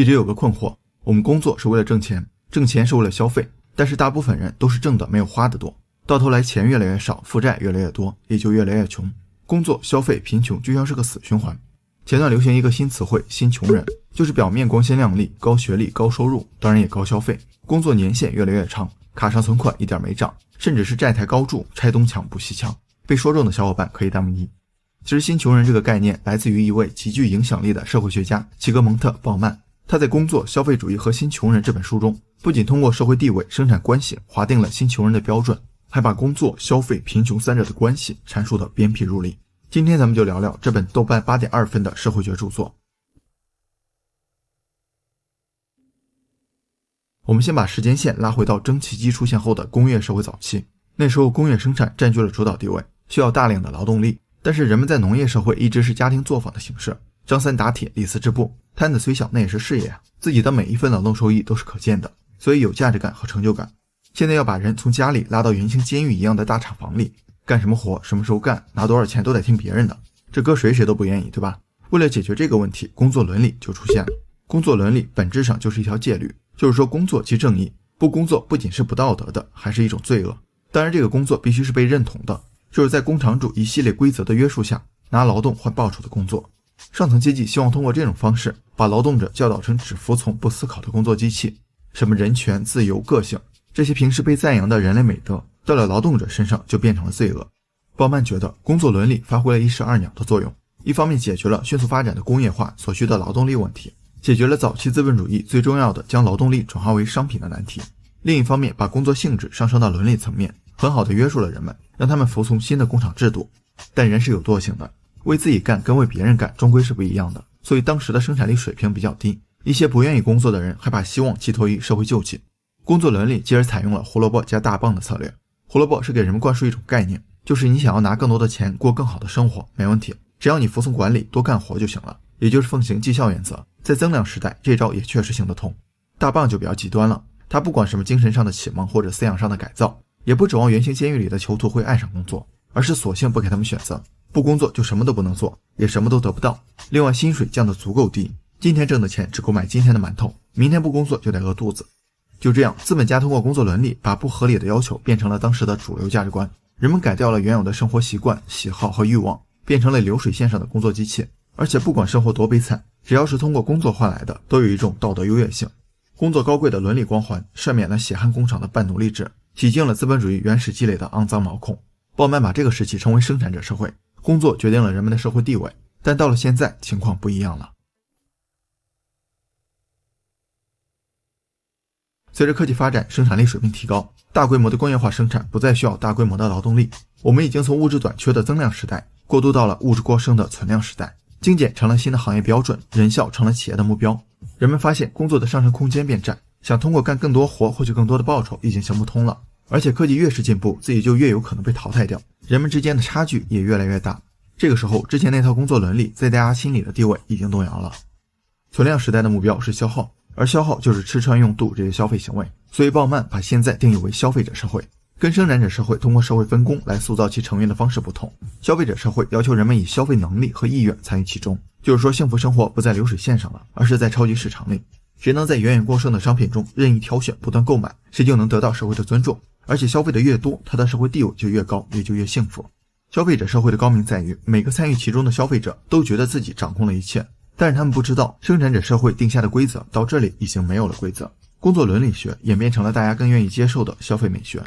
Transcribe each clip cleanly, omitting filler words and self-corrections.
一直有个困惑，我们工作是为了挣钱，挣钱是为了消费，但是大部分人都是挣的没有花的多，到头来钱越来越少，负债越来越多，也就越来越穷。工作、消费、贫穷就像是个死循环。前段流行一个新词汇，新穷人，就是表面光鲜亮丽，高学历、高收入，当然也高消费，工作年限越来越长，卡上存款一点没涨，甚至是债台高筑，拆东墙补西墙。被说中的小伙伴可以弹幕1。其实新穷人这个概念来自于一位极具影响力的社会学家齐格蒙特·鲍曼。他在《工作、消费主义和新穷人》这本书中，不仅通过社会地位、生产关系划定了新穷人的标准，还把工作、消费、贫穷三者的关系阐述得鞭辟入里。今天咱们就聊聊这本豆瓣8.2分的社会学著作。我们先把时间线拉回到蒸汽机出现后的工业社会早期，那时候工业生产占据了主导地位，需要大量的劳动力，但是人们在农业社会一直是家庭作坊的形式，张三打铁，李四织布，摊子虽小那也是事业啊，自己的每一份劳动收益都是可见的，所以有价值感和成就感。现在要把人从家里拉到原型监狱一样的大厂房里，干什么活什么时候干，拿多少钱都得听别人的，这搁谁都不愿意，对吧？为了解决这个问题，工作伦理就出现了。工作伦理本质上就是一条戒律，就是说工作即正义，不工作不仅是不道德的，还是一种罪恶。当然这个工作必须是被认同的，就是在工厂主一系列规则的约束下，拿劳动换报酬的工作。上层阶级希望通过这种方式把劳动者教导成只服从不思考的工作机器，什么人权、自由、个性，这些平时被赞扬的人类美德，到了劳动者身上就变成了罪恶。鲍曼觉得工作伦理发挥了一石二鸟的作用，一方面解决了迅速发展的工业化所需的劳动力问题，解决了早期资本主义最重要的将劳动力转化为商品的难题，另一方面把工作性质上升到伦理层面，很好的约束了人们，让他们服从新的工厂制度。但人是有惰性的，为自己干跟为别人干终归是不一样的，所以当时的生产力水平比较低，一些不愿意工作的人还把希望寄托于社会救济。工作伦理继而采用了胡萝卜加大棒的策略。胡萝卜是给人们灌输一种概念，就是你想要拿更多的钱过更好的生活没问题，只要你服从管理多干活就行了，也就是奉行绩效原则。在增量时代这招也确实行得通。大棒就比较极端了，他不管什么精神上的启蒙或者思想上的改造，也不指望原型监狱里的囚徒会爱上工作，而是索性不给他们选择，不工作就什么都不能做，也什么都得不到。另外薪水降得足够低，今天挣的钱只够买今天的馒头，明天不工作就得饿肚子。就这样，资本家通过工作伦理把不合理的要求变成了当时的主流价值观，人们改掉了原有的生活习惯、喜好和欲望，变成了流水线上的工作机器。而且不管生活多悲惨，只要是通过工作换来的，都有一种道德优越性。工作高贵的伦理光环赦免了血汗工厂的半奴隶制，洗净了资本主义原始积累的肮脏毛孔。鲍曼把这个时期称为生产者社会，工作决定了人们的社会地位，但到了现在情况不一样了。随着科技发展，生产力水平提高，大规模的工业化生产不再需要大规模的劳动力，我们已经从物质短缺的增量时代过渡到了物质过剩的存量时代，精简成了新的行业标准，人效成了企业的目标。人们发现工作的上升空间变窄，想通过干更多活获取更多的报酬已经行不通了，而且科技越是进步，自己就越有可能被淘汰掉，人们之间的差距也越来越大。这个时候，之前那套工作伦理在大家心里的地位已经动摇了。存量时代的目标是消耗，而消耗就是吃穿用度这些消费行为，所以鲍曼把现在定义为消费者社会。跟生产者社会通过社会分工来塑造其成员的方式不同，消费者社会要求人们以消费能力和意愿参与其中，就是说幸福生活不在流水线上了，而是在超级市场里。谁能在远远过剩的商品中任意挑选不断购买，谁就能得到社会的尊重，而且消费的越多，他的社会地位就越高，也就越幸福。消费者社会的高明在于，每个参与其中的消费者都觉得自己掌控了一切，但是他们不知道生产者社会定下的规则到这里已经没有了规则。工作伦理学演变成了大家更愿意接受的消费美学，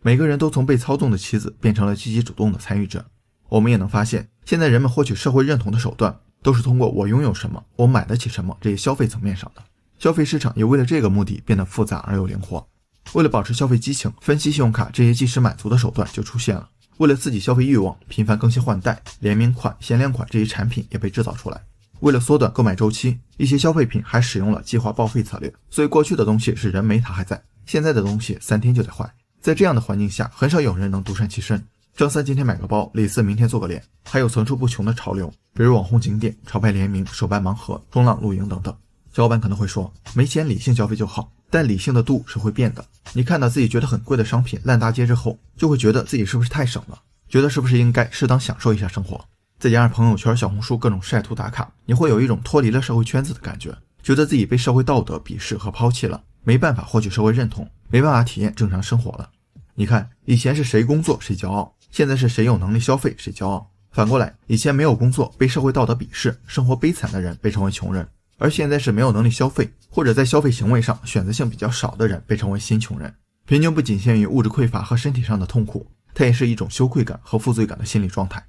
每个人都从被操纵的棋子变成了积极主动的参与者。我们也能发现，现在人们获取社会认同的手段都是通过我拥有什么，我买得起什么这些消费层面上的。消费市场也为了这个目的变得复杂而又灵活。为了保持消费激情，分析信用卡这些即时满足的手段就出现了。为了刺激消费欲望，频繁更新换代、联名款、限量款这些产品也被制造出来。为了缩短购买周期，一些消费品还使用了计划报废策略，所以过去的东西是人没它还在，现在的东西3天就得坏。在这样的环境下，很少有人能独善其身。张三今天买个包，李四明天做个脸，还有层出不穷的潮流，比如网红景点、潮牌联名、手办盲盒、冲浪露营等等。小伙伴可能会说，没钱理性消费就好，但理性的度是会变的。你看到自己觉得很贵的商品烂大街之后，就会觉得自己是不是太省了，觉得是不是应该适当享受一下生活。再加上朋友圈、小红书各种晒图打卡，你会有一种脱离了社会圈子的感觉，觉得自己被社会道德鄙视和抛弃了，没办法获取社会认同，没办法体验正常生活了。你看，以前是谁工作谁骄傲，现在是谁有能力消费谁骄傲。反过来，以前没有工作被社会道德鄙视，生活悲惨的人被称为穷人，而现在是没有能力消费，或者在消费行为上选择性比较少的人被称为新穷人。贫穷不仅限于物质匮乏和身体上的痛苦，它也是一种羞愧感和负罪感的心理状态。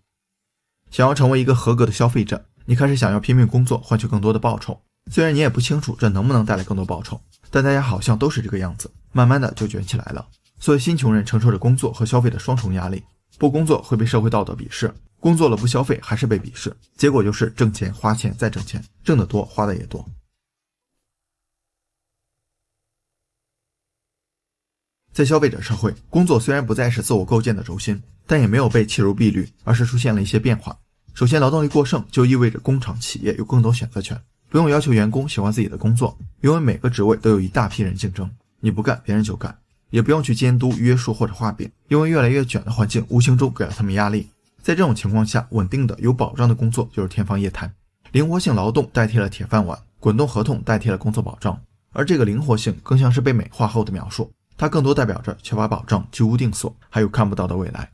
想要成为一个合格的消费者，你开始想要拼命工作换取更多的报酬，虽然你也不清楚这能不能带来更多报酬，但大家好像都是这个样子，慢慢的就卷起来了。所以新穷人承受着工作和消费的双重压力，不工作会被社会道德鄙视，工作了不消费还是被鄙视，结果就是挣钱花钱再挣钱，挣得多花的也多。在消费者社会，工作虽然不再是自我构建的轴心，但也没有被弃如敝履，而是出现了一些变化。首先，劳动力过剩就意味着工厂企业有更多选择权，不用要求员工喜欢自己的工作，因为每个职位都有一大批人竞争，你不干别人就干，也不用去监督约束或者画饼，因为越来越卷的环境无形中给了他们压力。在这种情况下，稳定的有保障的工作就是天方夜谭。灵活性劳动代替了铁饭碗，滚动合同代替了工作保障，而这个灵活性更像是被美化后的描述，它更多代表着缺乏保障、居无定所，还有看不到的未来。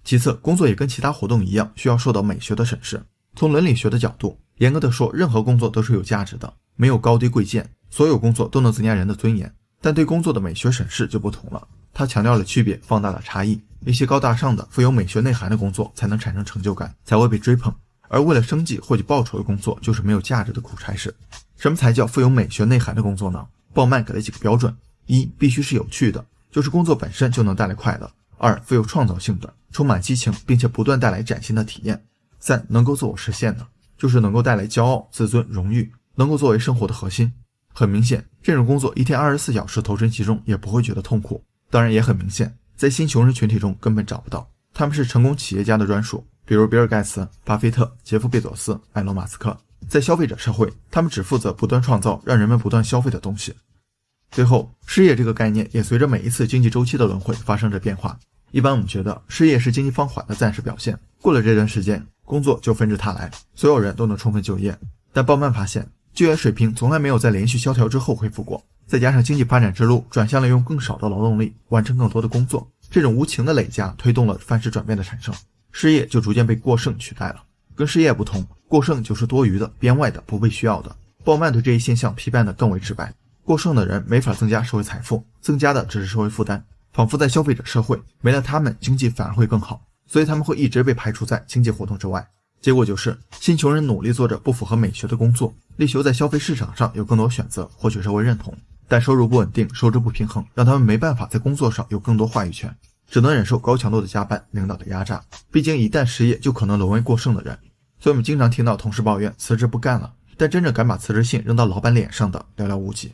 其次，工作也跟其他活动一样，需要受到美学的审视。从伦理学的角度，严格的说，任何工作都是有价值的，没有高低贵贱，所有工作都能增加人的尊严。但对工作的美学审视就不同了，它强调了区别，放大了差异。一些高大上的、富有美学内涵的工作才能产生成就感，才会被追捧，而为了生计获取报酬的工作就是没有价值的苦差事。什么才叫富有美学内涵的工作呢？鲍曼给了几个标准：一，必须是有趣的，就是工作本身就能带来快乐；二，富有创造性的，充满激情，并且不断带来崭新的体验；三，能够自我实现的，就是能够带来骄傲、自尊、荣誉，能够作为生活的核心。很明显，这种工作一天24小时投身其中也不会觉得痛苦。当然也很明显，在新穷人群体中根本找不到，他们是成功企业家的专属，比如比尔盖茨、巴菲特、杰夫贝佐斯、埃隆马斯克。在消费者社会，他们只负责不断创造让人们不断消费的东西。最后，失业这个概念也随着每一次经济周期的轮回发生着变化。一般我们觉得失业是经济放缓的暂时表现，过了这段时间，工作就纷至沓来，所有人都能充分就业。但鲍曼发现，就业水平从来没有在连续萧条之后恢复过，再加上经济发展之路转向了用更少的劳动力完成更多的工作，这种无情的累加推动了范式转变的产生，失业就逐渐被过剩取代了。跟失业不同，过剩就是多余的、编外的、不被需要的。鲍曼对这一现象批判的更为直白，过剩的人没法增加社会财富，增加的只是社会负担，仿佛在消费者社会没了他们，经济反而会更好，所以他们会一直被排除在经济活动之外。结果就是新穷人努力做着不符合美学的工作，力求在消费市场上有更多选择，获取社会认同，但收入不稳定，收支不平衡，让他们没办法在工作上有更多话语权，只能忍受高强度的加班、领导的压榨。毕竟一旦失业就可能沦为过剩的人，所以我们经常听到同事抱怨辞职不干了，但真正敢把辞职信扔到老板脸上的寥寥无几。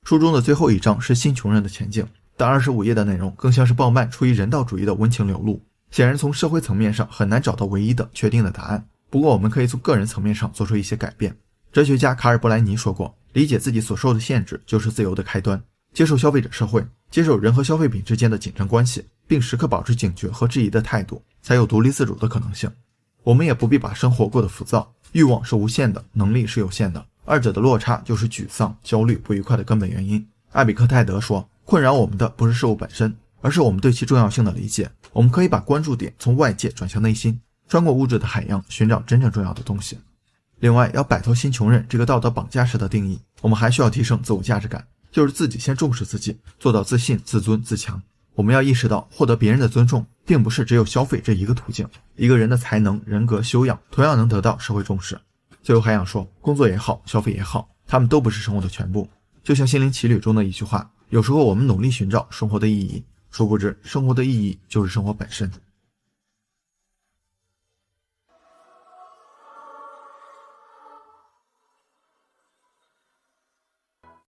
书中的最后一章是新穷人的前景，但25页的内容更像是鲍曼出于人道主义的温情流露。显然从社会层面上很难找到唯一的确定的答案，不过我们可以从个人层面上做出一些改变。哲学家卡尔伯莱尼说过，理解自己所受的限制就是自由的开端。接受消费者社会，接受人和消费品之间的紧张关系，并时刻保持警觉和质疑的态度，才有独立自主的可能性。我们也不必把生活过得浮躁，欲望是无限的，能力是有限的，二者的落差就是沮丧、焦虑、不愉快的根本原因。艾比克泰德说，困扰我们的不是事物本身，而是我们对其重要性的理解。我们可以把关注点从外界转向内心，穿过物质的海洋，寻找真正重要的东西。另外，要摆脱新穷人这个道德绑架式的定义，我们还需要提升自我价值感，就是自己先重视自己，做到自信、自尊、自强。我们要意识到，获得别人的尊重并不是只有消费这一个途径，一个人的才能、人格、修养同样能得到社会重视。最后还想说，工作也好，消费也好，他们都不是生活的全部。就像心灵奇旅中的一句话，有时候我们努力寻找生活的意义，殊不知生活的意义就是生活本身。